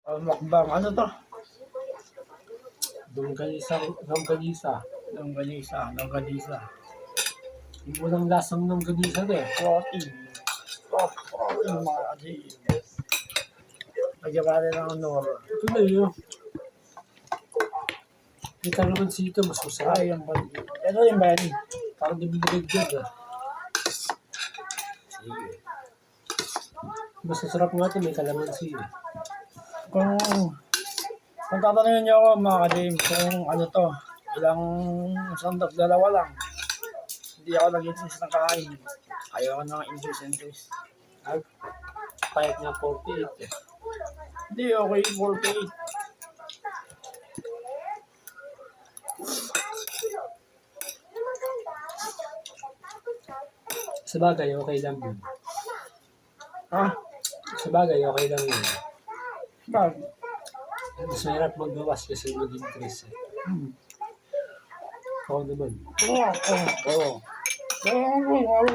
Mukbang ano 'to? Longganisa, longganisa. Longganisa. Yung walang lasang longganisa din. Protein. Protein mga kasi. Lagyan pa natin ng honor. Ito na yun. Kita naman sito, mas masarap. Ay, yan ba? Ito yung ba yan? Parang nabibigay dyan ah. Sige. Mas masarap nga ito, may kalamansi eh. Kung tatanungin niyo ako mga ka-James, kung ano to, ilang sandok, dalawa lang. Hindi ako nag-insist ng kain. Ayaw ko nang increase. Ay, payat nga 48 eh. Hindi, okay, 48. Sabagay, okay lang yun. Ha? Sabagay, okay lang yun. Bakit? Mas mahirap magbawas kasi mag-increase eh. Oo naman. Oo. Oo.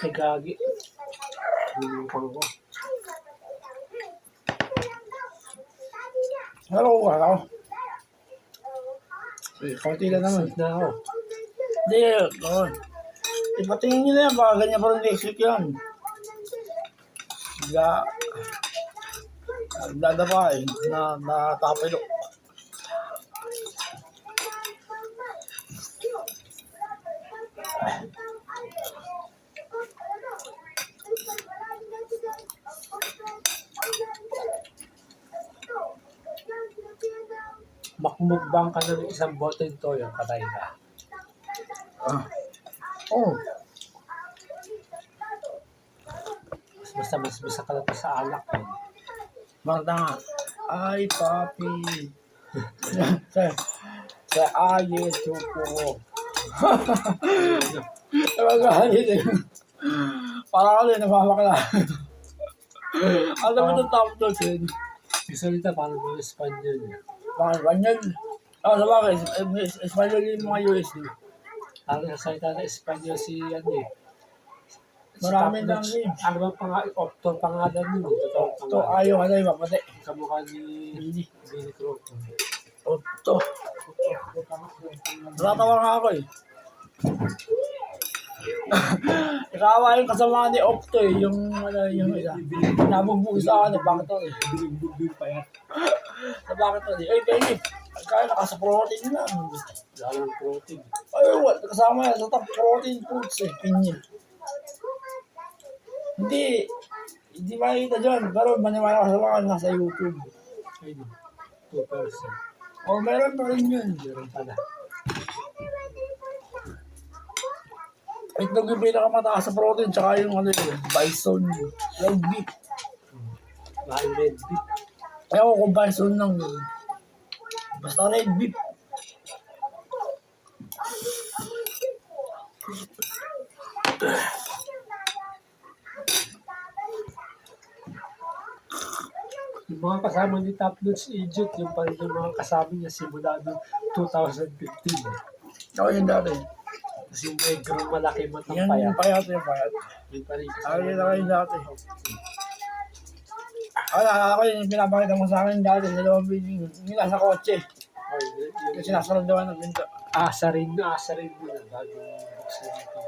Ay, gagi. Nilupang ko. Hello, ako. Sige, konti lang naman. Sweet na ako. Hindi, oo. Ipatingin nyo na yan, baka ganyan pa rin next week yan. Nagdadapa eh, natapilok. Makmukbang ka ng isang bote nito, yung patay ka. Oh, Basta mas bisa ka lang sa alak eh. Marta nga. Ay, papi. Sa ayes, chupo. Nagagalit eh. Parang ako din, namamakla. Alam mo itong top notes eh. Yung salita parang mga Espanyol eh. Bakit ganyan? Sa bagay, Espanyol yung mga USD. Parang sa salita na Espanyol si ano eh. Marami Top lang notch. eh. Ano ba Octor pangalan yun eh. Totoong Ito, pangalan. ayaw ka na iba, pati. Kamukha ni Billy Croton. Ito. Natatawa nga ako eh. Ikawa yung kasama ni Opto eh, yung isa. Nabubuo sa akin, bakit to eh. Bilig-bilig pa yan. Bakit to eh. Ay, baby, kaya nakasa protein na. Wala lang protein. Ay, what? Kasama yan sa top protein foods eh, pinya. Hindi makikita dyan, pero maniwala ka sa mga nasa YouTube. Ayun, 2%. O, meron pa rin yun. Meron pala. Itlog yung pinakamataas sa protein, tsaka yung ano yun, bison, red beef. Mahal red beef. Kaya ko kung bison lang yun. Basta red beef. Yung mga kasama ni Top Notch Egypt, yung pa rin yung mga kasama niya simula noong 2015. Ako yun dati. Kasi yung negrong malaki matang Yan payat. yung payat, yung payat. Yung pa rin Ako yun ako yun dati. Ako yung pinapakita mo sa akin dati sa loob yung nasa kotse. Yung sinasunod naman ng pinto. Asa rin mo na bago buksan yung pinto.